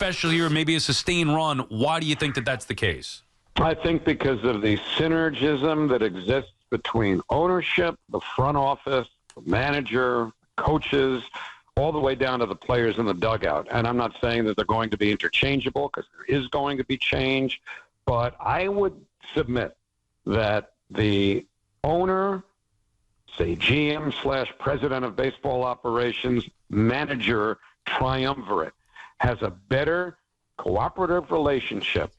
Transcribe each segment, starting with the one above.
special year, maybe a sustained run. Why do you think that that's the case? I think because of the synergism that exists between ownership, the front office, the manager, coaches, all the way down to the players in the dugout. And I'm not saying that they're going to be interchangeable, because there is going to be change, but I would submit that the owner, say GM/president of baseball operations, manager, triumvirate, has a better cooperative relationship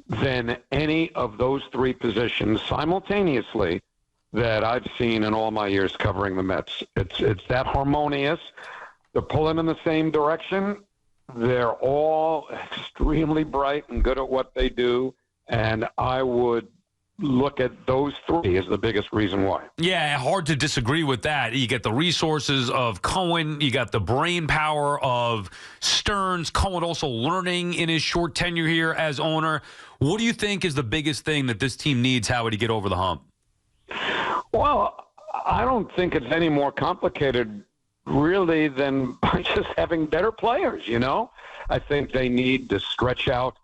than any of those three positions simultaneously that I've seen in all my years covering the Mets. It's that harmonious. They're pulling in the same direction. They're all extremely bright and good at what they do, and I would look at those three as the biggest reason why. Yeah, hard to disagree with that. You get the resources of Cohen. You got the brain power of Stearns. Cohen also learning in his short tenure here as owner. What do you think is the biggest thing that this team needs, Howie, to get over the hump? Well, I don't think it's any more complicated, really, than by just having better players, you know? I think they need to stretch out,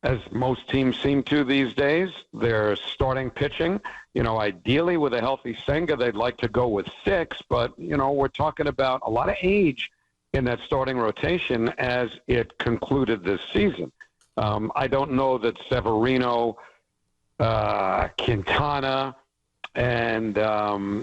as most teams seem to these days, their starting pitching. You know, ideally with a healthy Senga, they'd like to go with 6, but, you know, we're talking about a lot of age in that starting rotation as it concluded this season. I don't know that Severino, Quintana, and all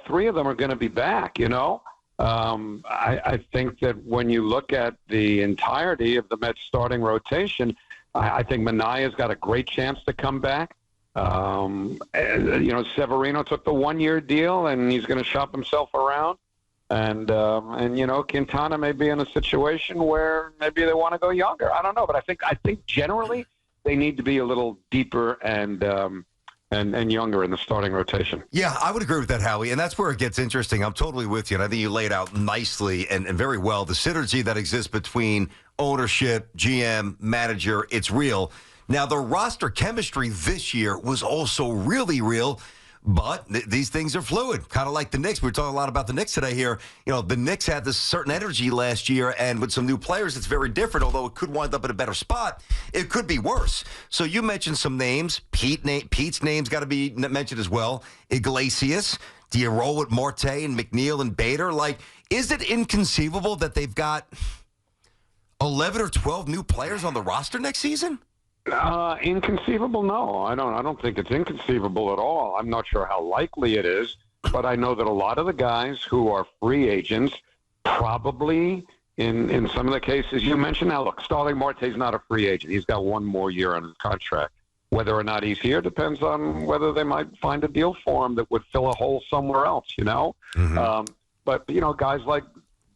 three of them are going to be back, you know. I think that when you look at the entirety of the Mets starting rotation, I think Manaya's got a great chance to come back. Severino took the 1-year deal, and he's going to shop himself around. And Quintana may be in a situation where maybe they want to go younger. I don't know, but I think generally they need to be a little deeper and younger in the starting rotation. Yeah, I would agree with that, Howie, and that's where it gets interesting. I'm totally with you, and I think you laid out nicely and very well the synergy that exists between ownership, GM, manager. It's real. Now, the roster chemistry this year was also really real, but these things are fluid, kind of like the Knicks. We were talking a lot about the Knicks today here. You know, the Knicks had this certain energy last year, and with some new players, it's very different, although it could wind up in a better spot. It could be worse. So you mentioned some names. Pete's name's got to be mentioned as well. Iglesias. Do you roll with Marte and McNeil and Bader? Like, is it inconceivable that they've got 11 or 12 new players on the roster next season? Inconceivable? No, I don't think it's inconceivable at all. I'm not sure how likely it is, but I know that a lot of the guys who are free agents probably, in some of the cases you mentioned. Now, look, Starling Marte's not a free agent. He's got 1 more year on his contract. Whether or not he's here depends on whether they might find a deal for him that would fill a hole somewhere else, you know? Mm-hmm. But guys like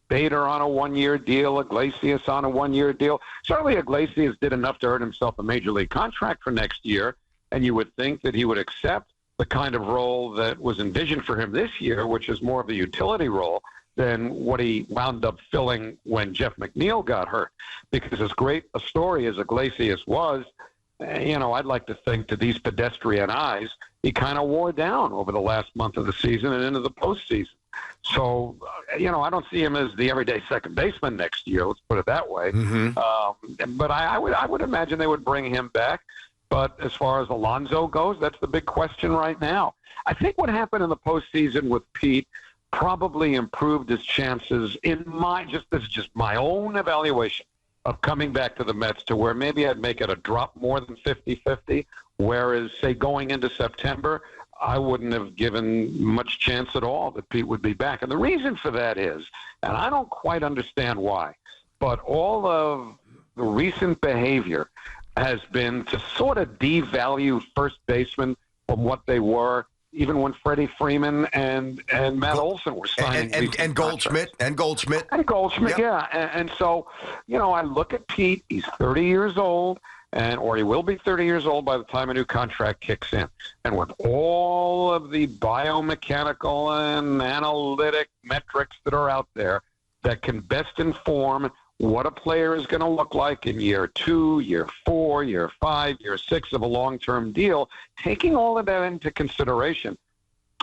Bader on a 1-year deal, Iglesias on a 1-year deal. Certainly Iglesias did enough to earn himself a major league contract for next year, and you would think that he would accept the kind of role that was envisioned for him this year, which is more of a utility role than what he wound up filling when Jeff McNeil got hurt. Because as great a story as Iglesias was, I'd like to think to these pedestrian eyes, he kind of wore down over the last month of the season and into the postseason. So, I don't see him as the everyday second baseman next year. Let's put it that way. Mm-hmm. But I would imagine they would bring him back. But as far as Alonso goes, that's the big question right now. I think what happened in the postseason with Pete probably improved his chances this is just my own evaluation of coming back to the Mets, to where maybe I'd make it a drop more than 50-50, whereas, say, going into September, I wouldn't have given much chance at all that Pete would be back. And the reason for that is, and I don't quite understand why, but all of the recent behavior has been to sort of devalue first basemen from what they were, even when Freddie Freeman and Matt Olson were signing. And Goldschmidt. And Goldschmidt. Yep. Yeah. And so, I look at Pete. He's 30 years old. Or he will be 30 years old by the time a new contract kicks in. And with all of the biomechanical and analytic metrics that are out there that can best inform what a player is going to look like in year 2, year 4, year 5, year 6 of a long-term deal, taking all of that into consideration,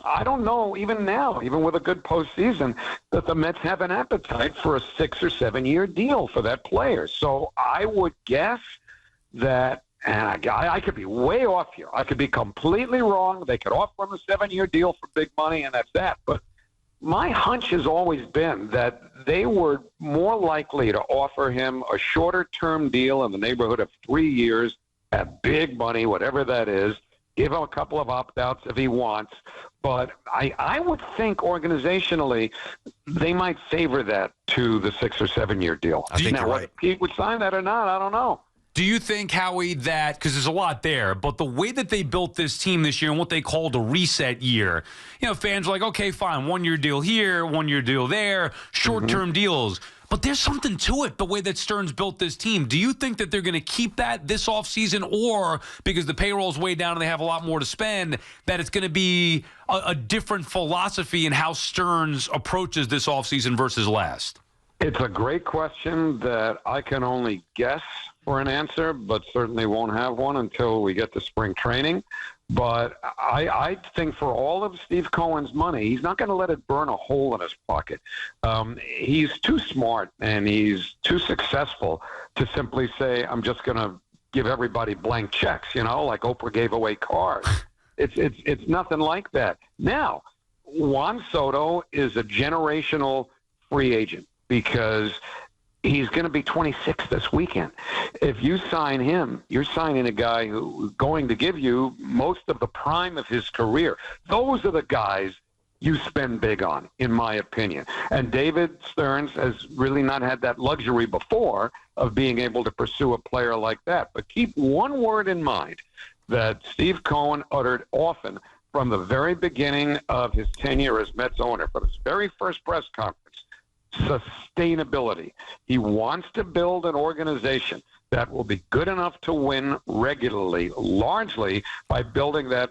I don't know, even now, even with a good postseason, that the Mets have an appetite for a 6 or 7 year deal for that player. So I would guess that, and I could be way off here. I could be completely wrong. They could offer him a 7 year deal for big money, and that's that. But my hunch has always been that they were more likely to offer him a shorter term deal in the neighborhood of 3 years at big money, whatever that is. Give him a couple of opt-outs if he wants. But I would think organizationally they might favor that to the 6 or 7 year deal. I think now, you're whether right. Pete would sign that or not, I don't know. Do you think, Howie, that, because there's a lot there, but the way that they built this team this year and what they called a reset year, fans are like, okay, fine, 1 year deal here, 1 year deal there, short-term deals. But there's something to it, the way that Stearns built this team. Do you think that they're going to keep that this offseason, or because the payroll's way down and they have a lot more to spend, that it's going to be a different philosophy in how Stearns approaches this offseason versus last? It's a great question that I can only guess for an answer, but certainly won't have one until we get to spring training. But I think for all of Steve Cohen's money, he's not going to let it burn a hole in his pocket. He's too smart and he's too successful to simply say, I'm just going to give everybody blank checks, like Oprah gave away cars. It's nothing like that. Now, Juan Soto is a generational free agent because he's going to be 26 this weekend. If you sign him, you're signing a guy who's going to give you most of the prime of his career. Those are the guys you spend big on, in my opinion. And David Stearns has really not had that luxury before of being able to pursue a player like that. But keep one word in mind that Steve Cohen uttered often from the very beginning of his tenure as Mets owner, for his very first press conference: sustainability. He wants to build an organization that will be good enough to win regularly, largely by building that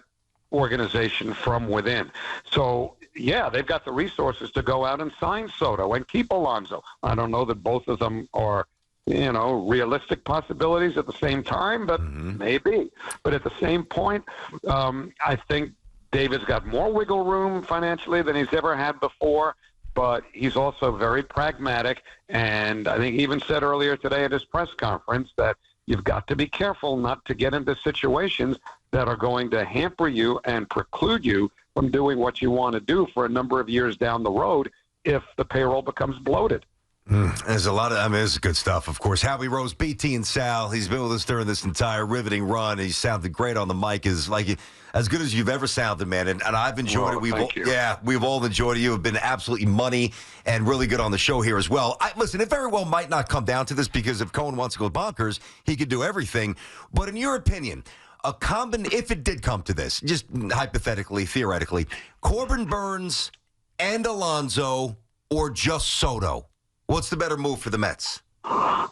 organization from within. So, yeah, they've got the resources to go out and sign Soto and keep Alonso. I don't know that both of them are, realistic possibilities at the same time, but maybe. But at the same point, I think David's got more wiggle room financially than he's ever had before. But he's also very pragmatic, and I think he even said earlier today at his press conference that you've got to be careful not to get into situations that are going to hamper you and preclude you from doing what you want to do for a number of years down the road if the payroll becomes bloated. There's a lot of, this is good stuff, of course. Howie Rose, BT and Sal, he's been with us during this entire riveting run. He sounded great on the mic, is like as good as you've ever sounded, man. And I've enjoyed it. We've all enjoyed it. You have been absolutely money and really good on the show here as well. Listen, it very well might not come down to this, because if Cohen wants to go bonkers, he could do everything. But in your opinion, if it did come to this, just hypothetically, theoretically, Corbin Burnes and Alonso, or just Soto, what's the better move for the Mets? I'll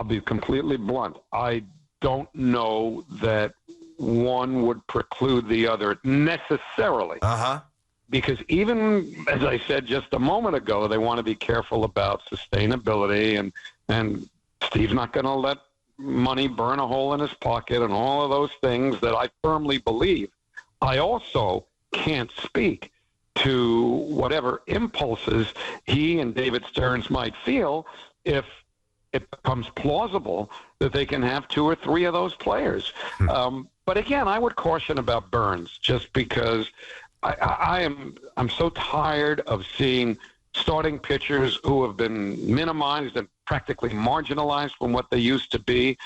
be completely blunt. I don't know that one would preclude the other necessarily. Because even, as I said just a moment ago, they want to be careful about sustainability, and Steve's not going to let money burn a hole in his pocket and all of those things that I firmly believe. I also can't speak to whatever impulses he and David Stearns might feel if it becomes plausible that they can have 2 or 3 of those players. But again, I would caution about Burnes, just because I'm so tired of seeing starting pitchers who have been minimized and practically marginalized from what they used to be,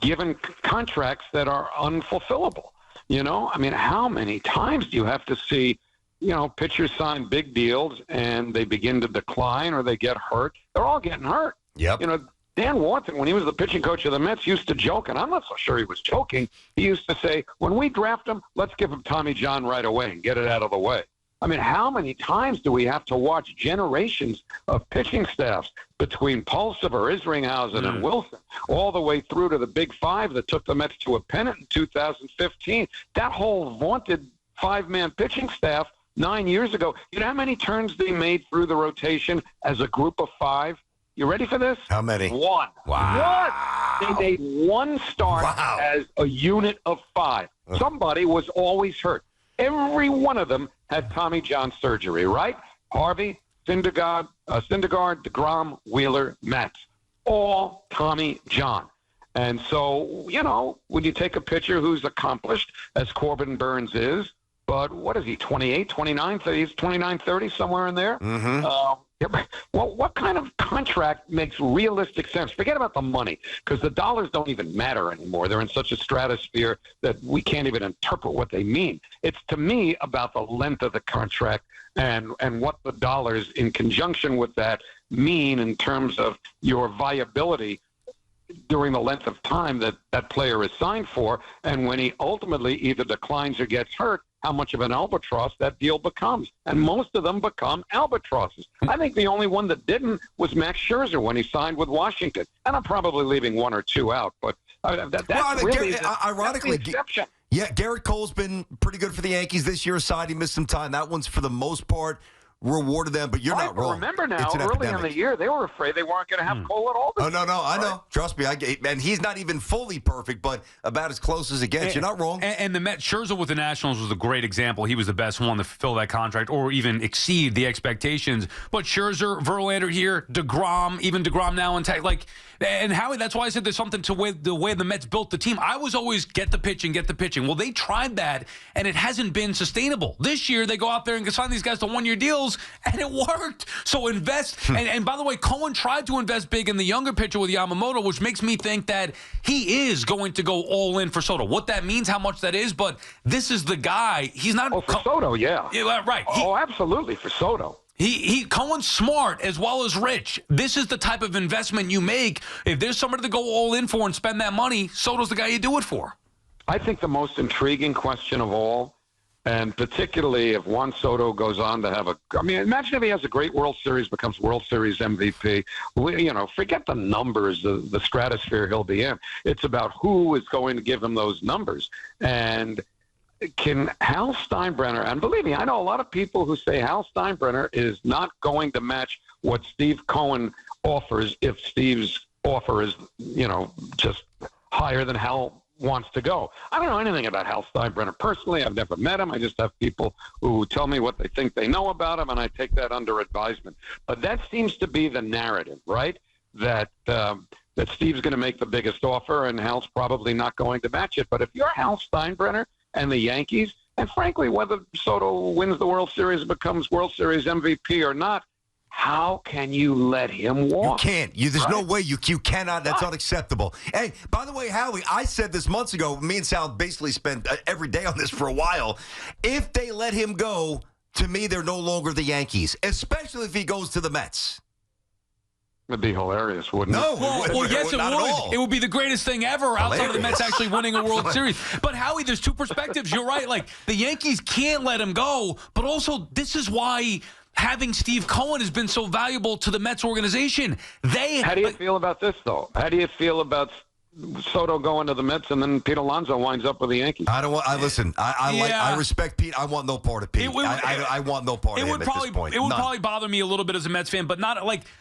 given contracts that are unfulfillable. How many times do you have to see, pitchers sign big deals and they begin to decline or they get hurt? They're all getting hurt. Yep. Dan Warren, when he was the pitching coach of the Mets, used to joke, and I'm not so sure he was joking. He used to say, when we draft him, let's give him Tommy John right away and get it out of the way. How many times do we have to watch generations of pitching staffs between Pulsiver, Isringhausen, and Wilson, all the way through to the Big Five that took the Mets to a pennant in 2015? That whole vaunted 5-man pitching staff 9 years ago, you know how many turns they made through the rotation as a group of 5? You ready for this? How many? 1. Wow. 1. They made one start as a unit of 5. Somebody was always hurt. Every one of them had Tommy John surgery, right? Harvey, Syndergaard, DeGrom, Wheeler, Matz. All Tommy John. And so, when you take a pitcher who's accomplished, as Corbin Burns is, but what is he, 28, 29? He's 29, 30, somewhere in there? Well, what kind of contract makes realistic sense? Forget about the money, because the dollars don't even matter anymore. They're in such a stratosphere that we can't even interpret what they mean. It's, to me, about the length of the contract and what the dollars in conjunction with that mean in terms of your viability during the length of time that that player is signed for, and when he ultimately either declines or gets hurt, how much of an albatross that deal becomes. And most of them become albatrosses. I think the only one that didn't was Max Scherzer when he signed with Washington. And I'm probably leaving one or two out, but that's really ironically, the exception. Yeah, Garrett Cole's been pretty good for the Yankees this year aside. He missed some time. That one's, for the most part, rewarded them, but you're not wrong. Remember now, early in the year, they were afraid they weren't going to have Cole at all. No, I know. Trust me. And he's not even fully perfect, but about as close as it gets. You're not wrong. And the Mets, Scherzer with the Nationals was a great example. He was the best one to fill that contract or even exceed the expectations. But Scherzer, Verlander here, DeGrom, even DeGrom now in tech, and Howie, that's why I said there's something to the way the Mets built the team. I was always get the pitching. Well, they tried that, and it hasn't been sustainable. This year, they go out there and sign these guys to one-year deals, and it worked. So invest. And by the way, Cohen tried to invest big in the younger pitcher with Yamamoto, which makes me think that he is going to go all in for Soto. What that means, how much that is, but this is the guy. He's not. Oh, for Soto, yeah. Right. Absolutely, for Soto. Cohen's smart as well as rich. This is the type of investment you make. If there's somebody to go all in for and spend that money, Soto's the guy you do it for. I think the most intriguing question of all, and particularly if Juan Soto goes on to imagine if he has a great World Series, becomes World Series MVP. Forget the numbers, the stratosphere he'll be in. It's about who is going to give him those numbers. And can Hal Steinbrenner, and believe me, I know a lot of people who say Hal Steinbrenner is not going to match what Steve Cohen offers if Steve's offer is, just higher than Hal wants to go. I don't know anything about Hal Steinbrenner personally. I've never met him. I just have people who tell me what they think they know about him, and I take that under advisement. But that seems to be the narrative, right? That Steve's going to make the biggest offer, and Hal's probably not going to match it. But if you're Hal Steinbrenner and the Yankees, and frankly, whether Soto wins the World Series, becomes World Series MVP or not, how can you let him walk? You can't. There's no way. You cannot. That's unacceptable. Hey, by the way, Howie, I said this months ago. Me and Sal basically spent every day on this for a while. If they let him go, to me, they're no longer the Yankees, especially if he goes to the Mets. It'd be hilarious, wouldn't it? No. Well, yes, it would. It would be the greatest thing ever outside of the Mets actually winning a World Series. But, Howie, there's two perspectives. You're right. The Yankees can't let him go, but also this is why having Steve Cohen has been so valuable to the Mets organization. How do you feel about this, though? How do you feel about Soto going to the Mets and then Pete Alonso winds up with the Yankees? Listen. I respect Pete. I want no part of Pete. I want no part of him at this point. It would probably bother me a little bit as a Mets fan, but not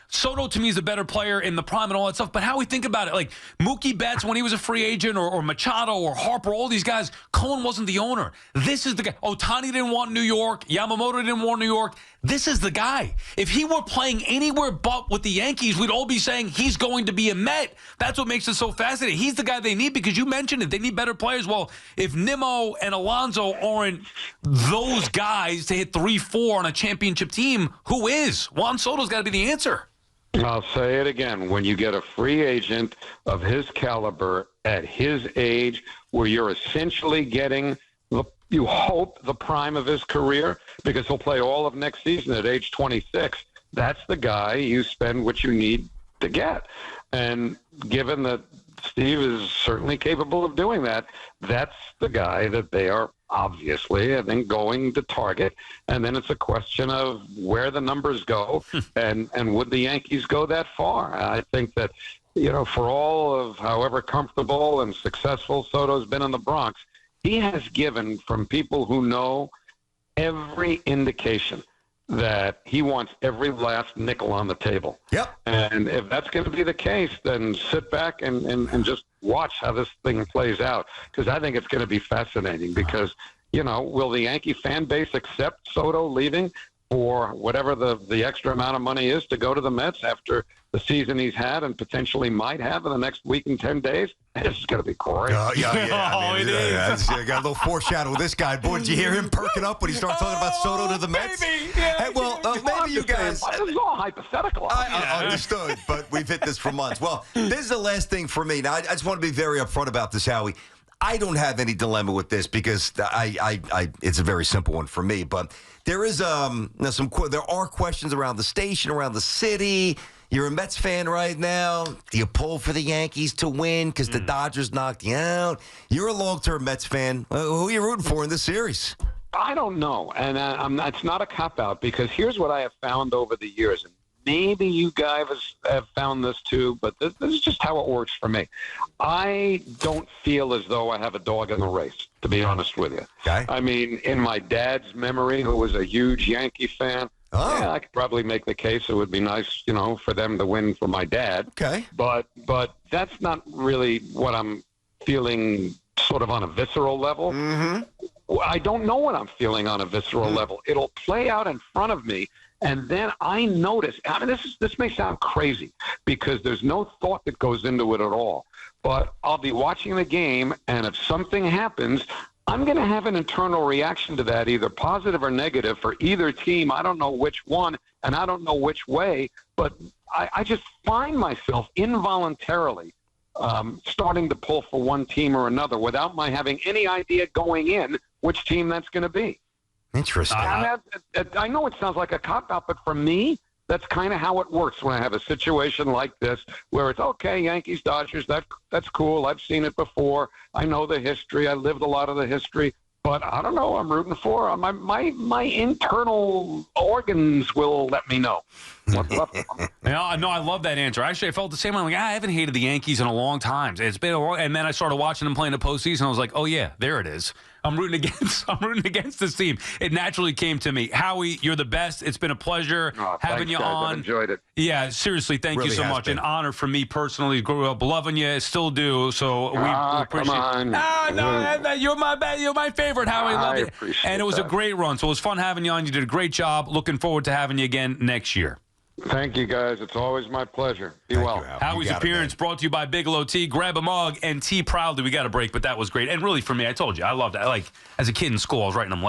Soto to me is a better player in the prime and all that stuff. But how we think about it, Mookie Betts when he was a free agent, or Machado or Harper, all these guys, Cohen wasn't the owner. This is the guy. Ohtani didn't want New York. Yamamoto didn't want New York. This is the guy. If he were playing anywhere but with the Yankees, we'd all be saying he's going to be a Met. That's what makes it so fascinating. He's the guy they need because you mentioned it. They need better players. Well, if Nimmo and Alonso aren't those guys to hit 3-4 on a championship team, who is? Juan Soto's got to be the answer. I'll say it again. When you get a free agent of his caliber at his age, where you're essentially getting you hope the prime of his career, because he'll play all of next season at age 26. That's the guy you spend what you need to get. And given that Steve is certainly capable of doing that, that's the guy that they are obviously, I think, going to target. And then it's a question of where the numbers go and would the Yankees go that far? I think that, for all of however comfortable and successful Soto's been in the Bronx, he has given, from people who know, every indication that he wants every last nickel on the table. Yep. And if that's going to be the case, then sit back and just watch how this thing plays out, because I think it's going to be fascinating. Because, will the Yankee fan base accept Soto leaving for whatever the extra amount of money is to go to the Mets after the season he's had and potentially might have in the next week and 10 days? This is going to be great. Yeah. It is. Got a little foreshadow with this guy. Boy, did you hear him perking up when he started talking about Soto to the Mets? Maybe. Hey, well, maybe you guys. This is all hypothetical. I understood, but we've hit this for months. Well, this is the last thing for me. Now, I just want to be very upfront about this, Howie. I don't have any dilemma with this because it's a very simple one for me. But there is there are questions around the station, around the city. You're a Mets fan right now. Do you pull for the Yankees to win because the Dodgers knocked you out? You're a long-term Mets fan. Who are you rooting for in this series? I don't know, and it's not a cop-out, because here's what I have found over the years, and maybe you guys have found this too, but this is just how it works for me. I don't feel as though I have a dog in the race, to be honest with you. Okay. I mean, in my dad's memory, who was a huge Yankee fan, yeah, I could probably make the case it would be nice, for them to win for my dad. Okay. But that's not really what I'm feeling sort of on a visceral level. Mm-hmm. I don't know what I'm feeling on a visceral level. It'll play out in front of me, and then I notice. I mean, this may sound crazy because there's no thought that goes into it at all. But I'll be watching the game, and if something happens, I'm going to have an internal reaction to that, either positive or negative for either team. I don't know which one, and I don't know which way, but I just find myself involuntarily starting to pull for one team or another without my having any idea going in which team that's going to be. Interesting. I know it sounds like a cop-out, but for me, that's kind of how it works when I have a situation like this where it's, okay, Yankees, Dodgers, that's cool. I've seen it before. I know the history. I lived a lot of the history. But I don't know. I'm rooting for my internal organs will let me know what's left of them. No, I love that answer. Actually, I felt the same way. I'm like, I haven't hated the Yankees in a long time. It's been a long, and then I started watching them play in the postseason. I was like, oh yeah, there it is. I'm rooting against this team. It naturally came to me. Howie, you're the best. It's been a pleasure having you guys. on. I've enjoyed it. Yeah, seriously, thank you so much. Been. An honor for me personally. Grew up loving you, still do. So we appreciate. Come on. No, you're my favorite, Howie. Love you. And it was that. a great run. So it was fun having you on. You did a great job. Looking forward to having you again next year. Thank you, guys. It's always my pleasure. Be well. Howie's appearance brought to you by Bigelow Tea. Grab a mug and tea proudly. We got a break, but that was great. And really, for me, I told you, I loved it. Like, as a kid in school, I was writing them